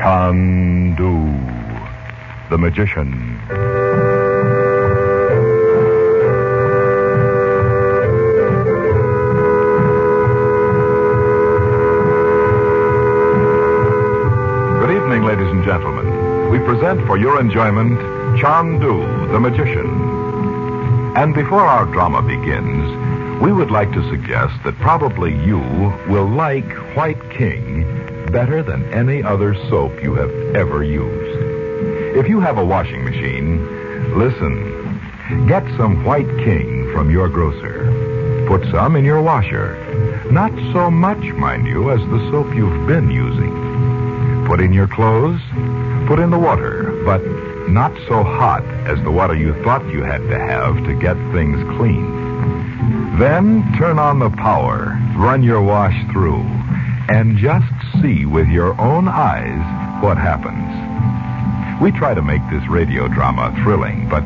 Chandu the Magician. Good evening, ladies and gentlemen. We present for your enjoyment Chandu the Magician. And before our drama begins, we would like to suggest that probably you will like White King better than any other soap you have ever used. If you have a washing machine, listen. Get some White King from your grocer. Put some in your washer. Not so much, mind you, as the soap you've been using. Put in your clothes. Put in the water, but not so hot as the water you thought you had to have to get things clean. Then turn on the power, run your wash through, and just see with your own eyes what happens. We try to make this radio drama thrilling, but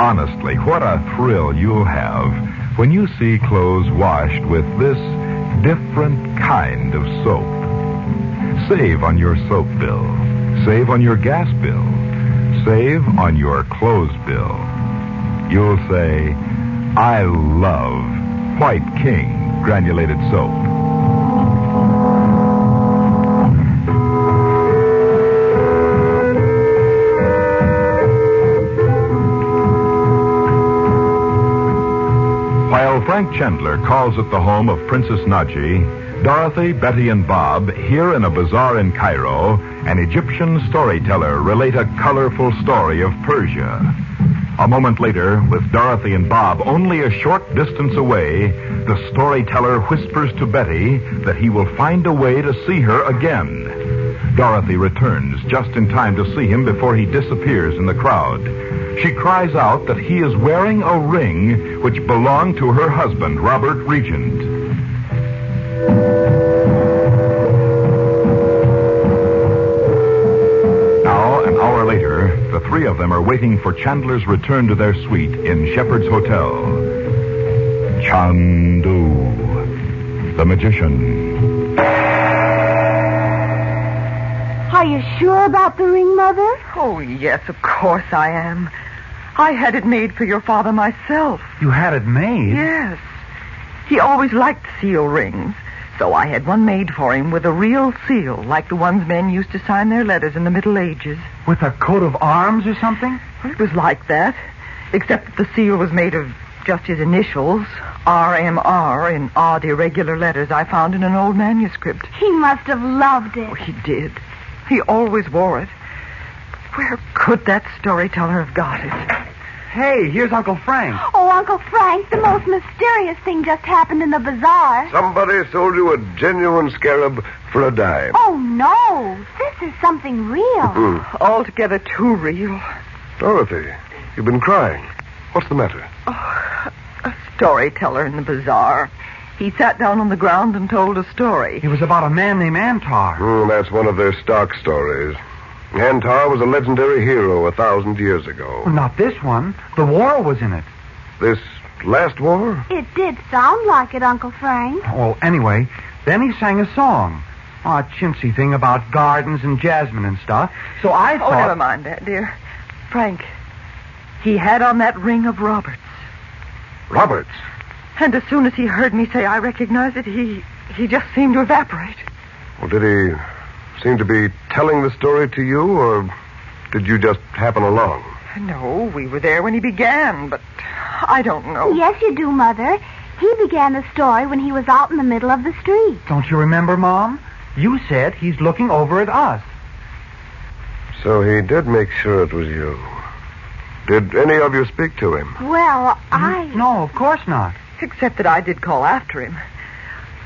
honestly, what a thrill you'll have when you see clothes washed with this different kind of soap. Save on your soap bill. Save on your gas bill. Save on your clothes bill. You'll say, I love White King granulated soap. While Frank Chandler calls at the home of Princess Naji, Dorothy, Betty, and Bob, here in a bazaar in Cairo, an Egyptian storyteller relate a colorful story of Persia. A moment later, with Dorothy and Bob only a short distance away, the storyteller whispers to Betty that he will find a way to see her again. Dorothy returns just in time to see him before he disappears in the crowd. She cries out that he is wearing a ring which belonged to her husband, Robert Regent. Now, an hour later, the three of them are waiting for Chandler's return to their suite in Shepherd's Hotel. Chandu the Magician. Are you sure about the ring, Mother? Oh, yes, of course I am. I had it made for your father myself. You had it made? Yes. He always liked seal rings, so I had one made for him with a real seal, like the ones men used to sign their letters in the Middle Ages. With a coat of arms or something? Well, it was like that, except that the seal was made of just his initials, RMR, in odd, irregular letters I found in an old manuscript. He must have loved it. Oh, he did. He always wore it. Where could that storyteller have got it? Hey, here's Uncle Frank. Oh, Uncle Frank, the most mysterious thing just happened in the bazaar. Somebody sold you a genuine scarab for a dime. Oh, no. This is something real. Altogether too real. Dorothy, you've been crying. What's the matter? Oh, a storyteller in the bazaar. He sat down on the ground and told a story. It was about a man named Antar. That's one of their stock stories. Antar was a legendary hero 1,000 years ago. Well, not this one. The war was in it. This last war? It did sound like it, Uncle Frank. Well, anyway, then he sang a song. A chintzy thing about gardens and jasmine and stuff. So I thought... Oh, never mind that, dear. Frank, he had on that ring of Robert's. Robert's? And as soon as he heard me say I recognize it, he just seemed to evaporate. Well, did he seem to be telling the story to you, or did you just happen along? No, we were there when he began, but I don't know. Yes, you do, Mother. He began the story when he was out in the middle of the street. Don't you remember, Mom? You said he's looking over at us. So he did make sure it was you. Did any of you speak to him? Well, No, of course not. Except that I did call after him.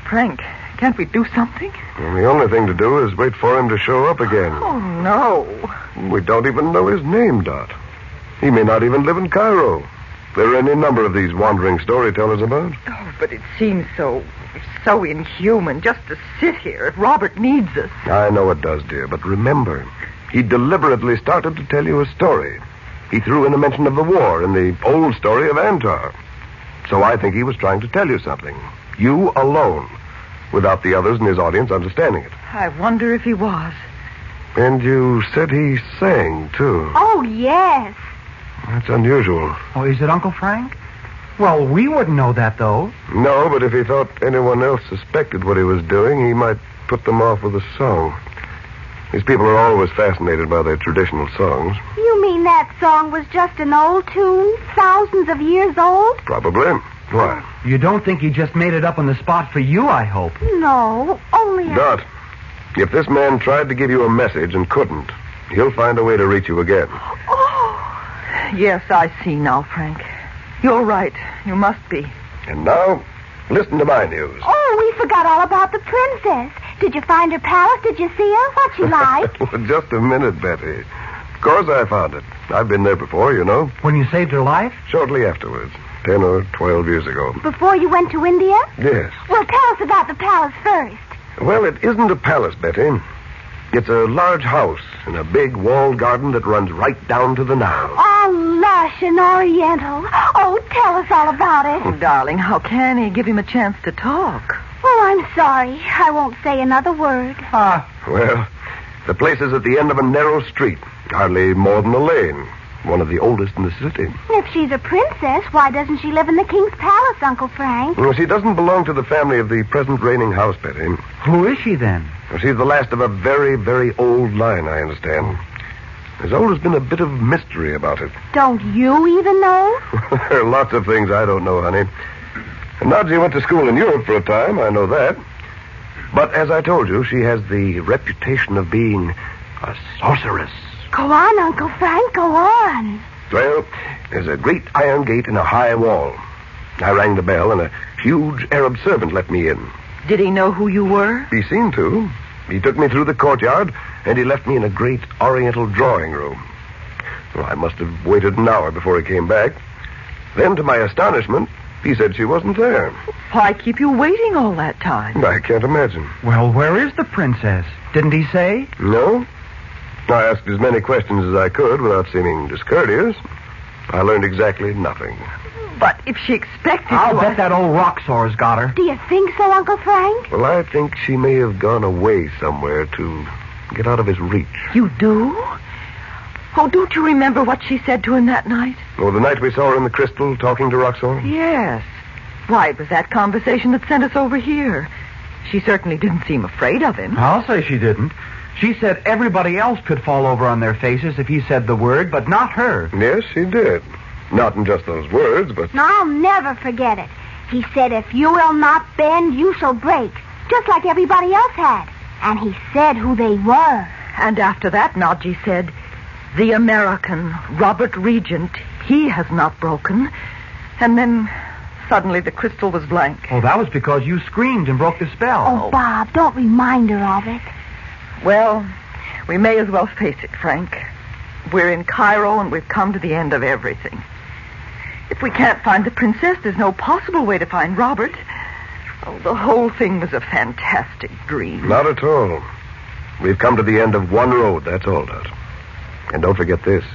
Frank, can't we do something? Well, the only thing to do is wait for him to show up again. Oh, no. We don't even know his name, Dot. He may not even live in Cairo. There are any number of these wandering storytellers about. Oh, but it seems so inhuman just to sit here if Robert needs us. I know it does, dear, but remember, he deliberately started to tell you a story. He threw in a mention of the war in the old story of Antar. So I think he was trying to tell you something. You alone, without the others in his audience understanding it. I wonder if he was. And you said he sang, too. Oh, yes. That's unusual. Oh, is it Uncle Frank? Well, we wouldn't know that, though. No, but if he thought anyone else suspected what he was doing, he might put them off with a song. These people are always fascinated by their traditional songs. You mean that song was just an old tune, thousands of years old? Probably. Why? You don't think he just made it up on the spot for you, I hope. No, only... Dot, if this man tried to give you a message and couldn't, he'll find a way to reach you again. Oh, yes, I see now, Frank. You're right. You must be. And now, listen to my news. Oh, we forgot all about the princess. Did you find her palace? Did you see her? What's she like? Just a minute, Betty. Of course I found it. I've been there before, you know. When you saved her life? Shortly afterwards. 10 or 12 years ago. Before you went to India? Yes. Well, tell us about the palace first. Well, it isn't a palace, Betty. It's a large house in a big walled garden that runs right down to the Nile. Oh, lush and oriental. Oh, tell us all about it. Oh, darling, how can he? Give him a chance to talk. Oh, I'm sorry. I won't say another word. Well, the place is at the end of a narrow street, hardly more than a lane. One of the oldest in the city. If she's a princess, why doesn't she live in the king's palace, Uncle Frank? Well, she doesn't belong to the family of the present reigning house, Betty. Who is she, then? Well, she's the last of a very, very old line, I understand. There's always been a bit of mystery about it. Don't you even know? There are lots of things I don't know, honey. And Nadia went to school in Europe for a time, I know that. But as I told you, she has the reputation of being a sorceress. Go on, Uncle Frank, go on. Well, there's a great iron gate in a high wall. I rang the bell, and a huge Arab servant let me in. Did he know who you were? He seemed to. He took me through the courtyard, and he left me in a great oriental drawing room. Well, I must have waited an hour before he came back. Then, to my astonishment, he said she wasn't there. Why keep you waiting all that time? I can't imagine. Well, where is the princess? Didn't he say? No? I asked as many questions as I could without seeming discourteous. I learned exactly nothing. But if she expected I'll you... bet that old Roxor's got her. Do you think so, Uncle Frank? Well, I think she may have gone away somewhere to get out of his reach. You do? Oh, don't you remember what she said to him that night? Oh, the night we saw her in the crystal talking to Roxor? Yes. Why, it was that conversation that sent us over here. She certainly didn't seem afraid of him. I'll say she didn't. She said everybody else could fall over on their faces if he said the word, but not her. Yes, she did. Not in just those words, but... I'll never forget it. He said, if you will not bend, you shall break, just like everybody else had. And he said who they were. And after that, Naji said, the American, Robert Regent, he has not broken. And then suddenly the crystal was blank. Oh, that was because you screamed and broke the spell. Oh, Bob, don't remind her of it. Well, we may as well face it, Frank. We're in Cairo, and we've come to the end of everything. If we can't find the princess, there's no possible way to find Robert. Oh, the whole thing was a fantastic dream. Not at all. We've come to the end of one road, that's all, Dot. And don't forget this.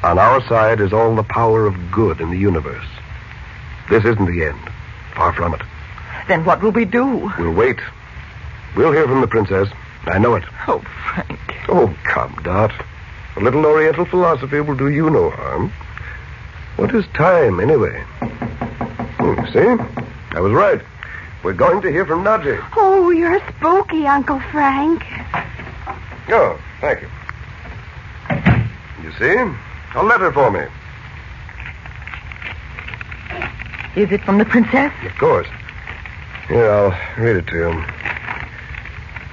On our side is all the power of good in the universe. This isn't the end. Far from it. Then what will we do? We'll wait. We'll hear from the princess. I know it. Oh, Frank. Oh, come, Dot. A little Oriental philosophy will do you no harm. What is time, anyway? See? I was right. We're going to hear from Naji. Oh, you're spooky, Uncle Frank. Oh, thank you. You see? A letter for me. Is it from the princess? Of course. Here, I'll read it to you.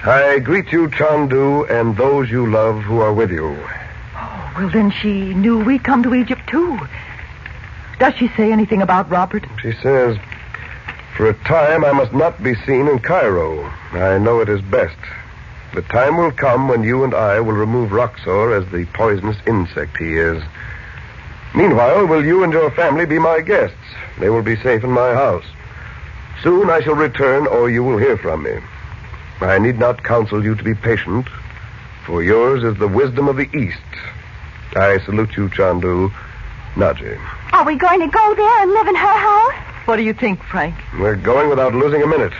I greet you, Chandu, and those you love who are with you. Oh, well, then she knew we'd come to Egypt, too. Does she say anything about Robert? She says, for a time I must not be seen in Cairo. I know it is best. The time will come when you and I will remove Roxor as the poisonous insect he is. Meanwhile, will you and your family be my guests? They will be safe in my house. Soon I shall return, or you will hear from me. I need not counsel you to be patient, for yours is the wisdom of the East. I salute you, Chandu. Naji. Are we going to go there and live in her house? What do you think, Frank? We're going without losing a minute.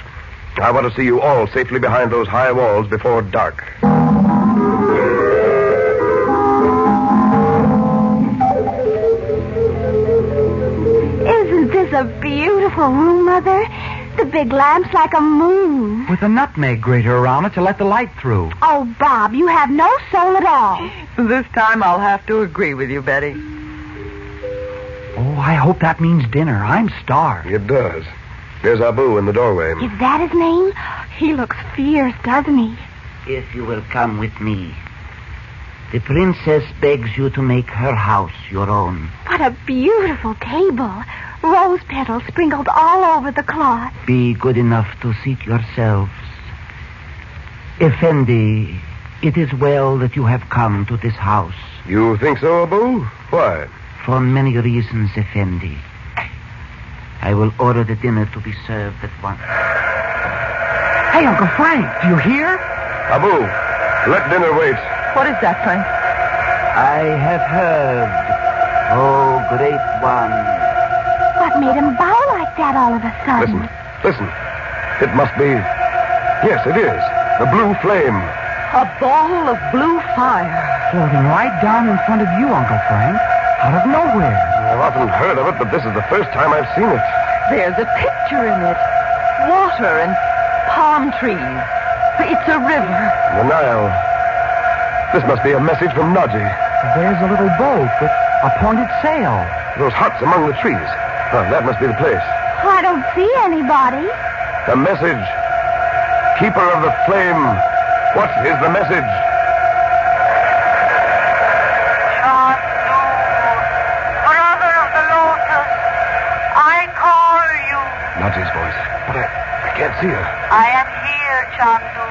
I want to see you all safely behind those high walls before dark. a beautiful room, Mother. The big lamp's like a moon. With a nutmeg grater around it to let the light through. Oh, Bob, you have no soul at all. This time I'll have to agree with you, Betty. Oh, I hope that means dinner. I'm starved. It does. There's Abu in the doorway. Is that his name? He looks fierce, doesn't he? If you will come with me. The princess begs you to make her house your own. What a beautiful table. Rose petals sprinkled all over the cloth. Be good enough to seat yourselves. Effendi, it is well that you have come to this house. You think so, Abu? Why? For many reasons, Effendi. I will order the dinner to be served at once. Hey, Uncle Frank, do you hear? Abu, let dinner wait. What is that, Frank? I have heard, oh great one. What made him bow like that all of a sudden? Listen. It must be... Yes, it is. The blue flame. A ball of blue fire. Floating right down in front of you, Uncle Frank. Out of nowhere. I've often heard of it, but this is the first time I've seen it. There's a picture in it. Water and palm trees. It's a river. The Nile. This must be a message from Naji. There's a little boat with a pointed sail. Those huts among the trees. Oh, that must be the place. I don't see anybody. The message. Keeper of the flame. What is the message? Chandu, brother of the lotus, I call you. Naji's voice. But I can't see her. I am here, Chandu.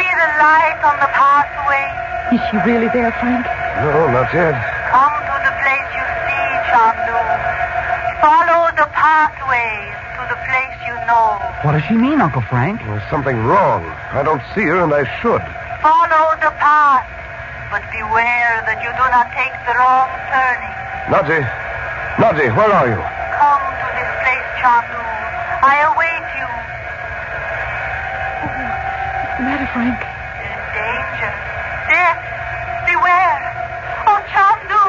See the light on the pathway? Is she really there, Frank? No, not yet. Come to the place you see, Chandu. Follow the pathways to the place you know. What does she mean, Uncle Frank? There's something wrong. I don't see her, and I should. Follow the path, but beware that you do not take the wrong turning. Naji, where are you? Come to this place, Chandu. I await you. What's the matter, Frank? In danger. Death. Beware. Oh, Chandu,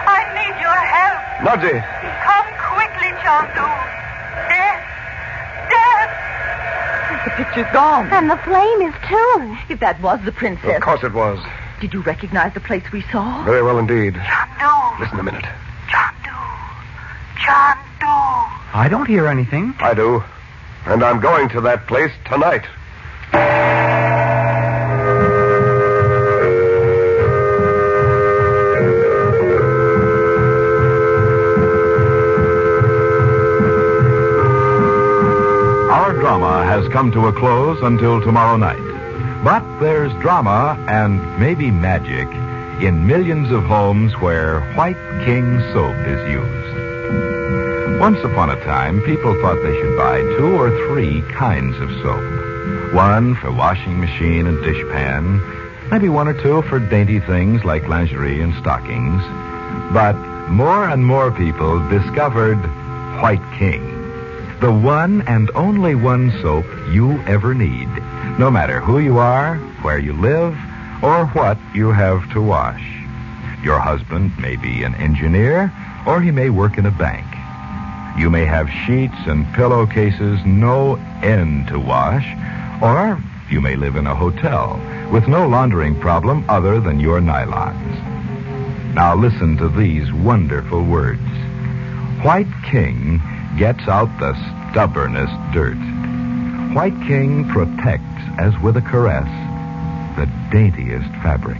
I need your help. Naji. Come quickly, Chandu. Death. The picture's gone. And the flame is too. If that was the princess. Of course it was. Did you recognize the place we saw? Very well indeed. Chandu. Listen a minute. Chandu. I don't hear anything. I do. And I'm going to that place tonight. Our drama has come to a close until tomorrow night. But there's drama and maybe magic in millions of homes where White King soap is used. Once upon a time, people thought they should buy 2 or 3 kinds of soap. One for washing machine and dishpan, maybe 1 or 2 for dainty things like lingerie and stockings. But more and more people discovered White King. The one and only one soap you ever need, no matter who you are, where you live, or what you have to wash. Your husband may be an engineer, or he may work in a bank. You may have sheets and pillowcases no end to wash, or you may live in a hotel with no laundering problem other than your nylons. Now listen to these wonderful words. White King gets out the stubbornest dirt. White King protects, as with a caress, the daintiest fabrics.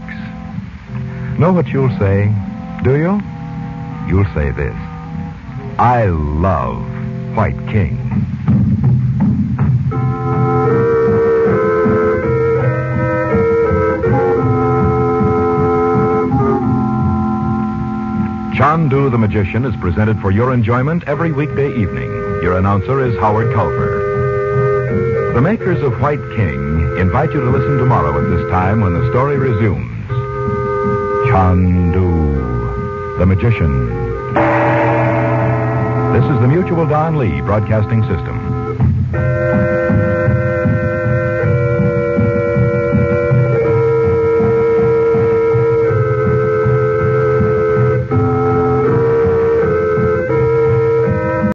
Know what you'll say, do you? You'll say this: I love White King. Chandu the Magician is presented for your enjoyment every weekday evening. Your announcer is Howard Culver. The makers of White King invite you to listen tomorrow at this time when the story resumes. Chandu the Magician. This is the Mutual Don Lee Broadcasting System.